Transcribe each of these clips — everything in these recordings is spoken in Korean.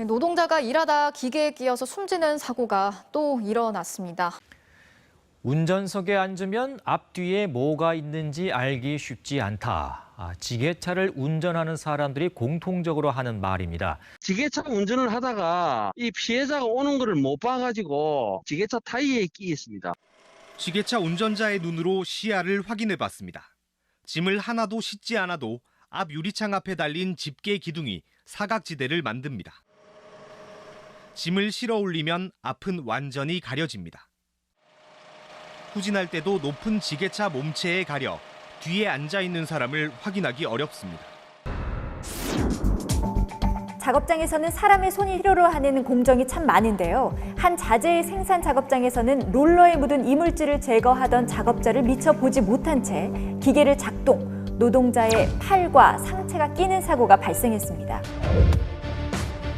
노동자가 일하다 기계에 끼어서 숨지는 사고가 또 일어났습니다. 운전석에 앉으면 앞뒤에 뭐가 있는지 알기 쉽지 않다. 지게차를 운전하는 사람들이 공통적으로 하는 말입니다. 지게차 운전을 하다가 이 피해자가 오는 것을 못 봐가지고 지게차 타이어에 끼있습니다. 지게차 운전자의 눈으로 시야를 확인해 봤습니다. 짐을 하나도 싣지 않아도 앞 유리창 앞에 달린 집게 기둥이 사각지대를 만듭니다. 짐을 실어 올리면 앞은 완전히 가려집니다. 후진할 때도 높은 지게차 몸체에 가려 뒤에 앉아 있는 사람을 확인하기 어렵습니다. 작업장에서는 사람의 손이 필요로 하는 공정이 참 많은데요. 한 자재의 생산 작업장에서는 롤러에 묻은 이물질을 제거하던 작업자를 미처 보지 못한 채 기계를 작동, 노동자의 팔과 상체가 끼는 사고가 발생했습니다.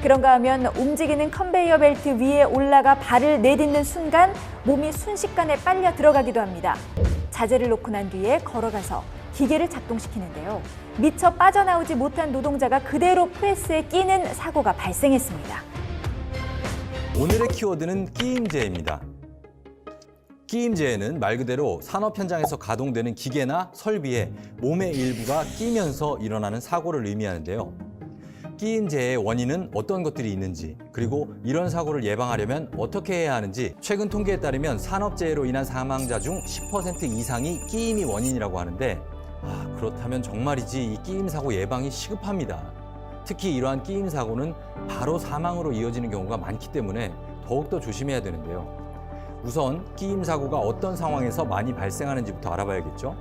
그런가 하면 움직이는 컨베이어 벨트 위에 올라가 발을 내딛는 순간 몸이 순식간에 빨려 들어가기도 합니다. 자재를 놓고 난 뒤에 걸어가서 기계를 작동시키는데요. 미처 빠져나오지 못한 노동자가 그대로 프레스에 끼는 사고가 발생했습니다. 오늘의 키워드는 끼임제입니다. 끼임제에는 말 그대로 산업 현장에서 가동되는 기계나 설비에 몸의 일부가 끼면서 일어나는 사고를 의미하는데요. 끼임제의 원인은 어떤 것들이 있는지, 그리고 이런 사고를 예방하려면 어떻게 해야 하는지, 최근 통계에 따르면 산업재해로 인한 사망자 중 10% 이상이 끼임이 원인이라고 하는데, 그렇다면 정말이지 이 끼임 사고 예방이 시급합니다. 특히 이러한 끼임 사고는 바로 사망으로 이어지는 경우가 많기 때문에 더욱더 조심해야 되는데요. 우선 끼임 사고가 어떤 상황에서 많이 발생하는지부터 알아봐야겠죠.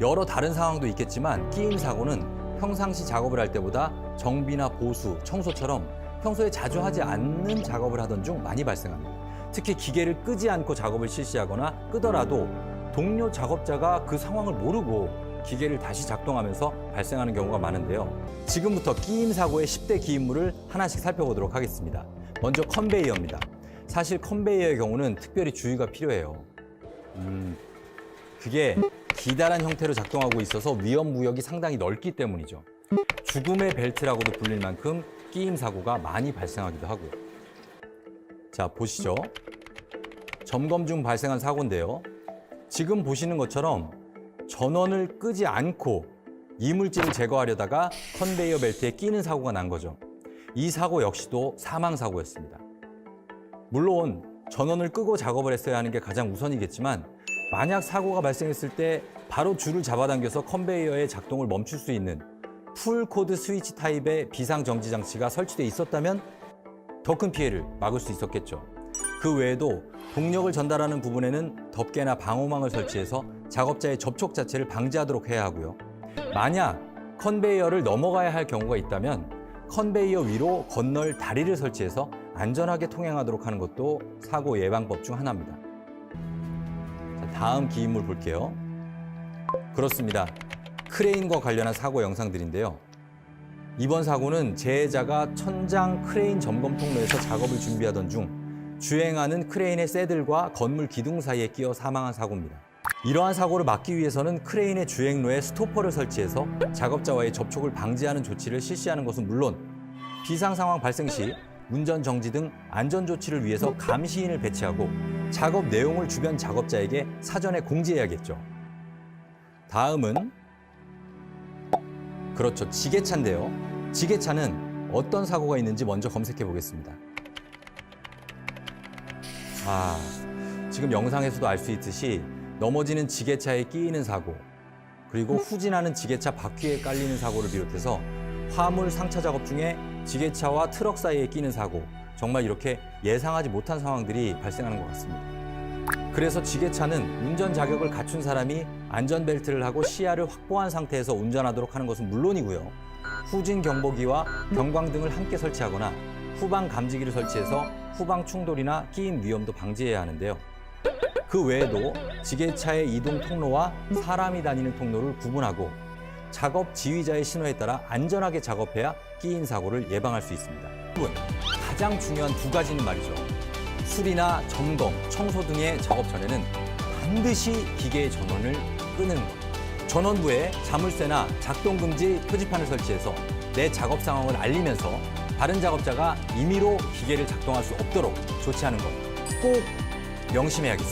여러 다른 상황도 있겠지만 끼임 사고는 평상시 작업을 할 때보다 정비나 보수, 청소처럼 평소에 자주 하지 않는 작업을 하던 중 많이 발생합니다. 특히 기계를 끄지 않고 작업을 실시하거나 끄더라도 동료 작업자가 그 상황을 모르고 기계를 다시 작동하면서 발생하는 경우가 많은데요. 지금부터 끼임 사고의 10대 기인물을 하나씩 살펴보도록 하겠습니다. 먼저 컨베이어입니다. 사실 컨베이어의 경우는 특별히 주의가 필요해요. 그게 기다란 형태로 작동하고 있어서 위험 구역이 상당히 넓기 때문이죠. 죽음의 벨트라고도 불릴 만큼 끼임 사고가 많이 발생하기도 하고요. 자, 보시죠. 점검 중 발생한 사고인데요. 지금 보시는 것처럼 전원을 끄지 않고 이물질을 제거하려다가 컨베이어 벨트에 끼는 사고가 난 거죠. 이 사고 역시도 사망 사고였습니다. 물론 전원을 끄고 작업을 했어야 하는 게 가장 우선이겠지만 만약 사고가 발생했을 때 바로 줄을 잡아당겨서 컨베이어의 작동을 멈출 수 있는 풀코드 스위치 타입의 비상정지 장치가 설치돼 있었다면 더 큰 피해를 막을 수 있었겠죠. 그 외에도 동력을 전달하는 부분에는 덮개나 방호망을 설치해서 작업자의 접촉 자체를 방지하도록 해야 하고요. 만약 컨베이어를 넘어가야 할 경우가 있다면 컨베이어 위로 건널 다리를 설치해서 안전하게 통행하도록 하는 것도 사고 예방법 중 하나입니다. 자, 다음 기인물 볼게요. 그렇습니다. 크레인과 관련한 사고 영상들인데요. 이번 사고는 재해자가 천장 크레인 점검 통로에서 작업을 준비하던 중 주행하는 크레인의 새들과 건물 기둥 사이에 끼어 사망한 사고입니다. 이러한 사고를 막기 위해서는 크레인의 주행로에 스토퍼를 설치해서 작업자와의 접촉을 방지하는 조치를 실시하는 것은 물론 비상 상황 발생 시 운전 정지 등 안전 조치를 위해서 감시인을 배치하고 작업 내용을 주변 작업자에게 사전에 공지해야겠죠. 다음은 그렇죠, 지게차인데요. 지게차는 어떤 사고가 있는지 먼저 검색해 보겠습니다. 지금 영상에서도 알 수 있듯이 넘어지는 지게차에 끼이는 사고, 그리고 후진하는 지게차 바퀴에 깔리는 사고를 비롯해서 화물 상차 작업 중에 지게차와 트럭 사이에 끼는 사고, 정말 이렇게 예상하지 못한 상황들이 발생하는 것 같습니다. 그래서 지게차는 운전 자격을 갖춘 사람이 안전벨트를 하고 시야를 확보한 상태에서 운전하도록 하는 것은 물론이고요. 후진 경보기와 경광등을 함께 설치하거나 후방 감지기를 설치해서 후방 충돌이나 끼임 위험도 방지해야 하는데요. 그 외에도 지게차의 이동 통로와 사람이 다니는 통로를 구분하고 작업 지휘자의 신호에 따라 안전하게 작업해야 끼임 사고를 예방할 수 있습니다. 가장 중요한 두 가지는 말이죠. 수리나 점검, 청소 등의 작업 전에는 반드시 기계의 전원을 끄는 것. 전원부에 자물쇠나 작동금지 표지판을 설치해서 내 작업 상황을 알리면서 다른 작업자가 임의로 기계를 작동할 수 없도록 조치하는 것 꼭 명심해야겠습니다.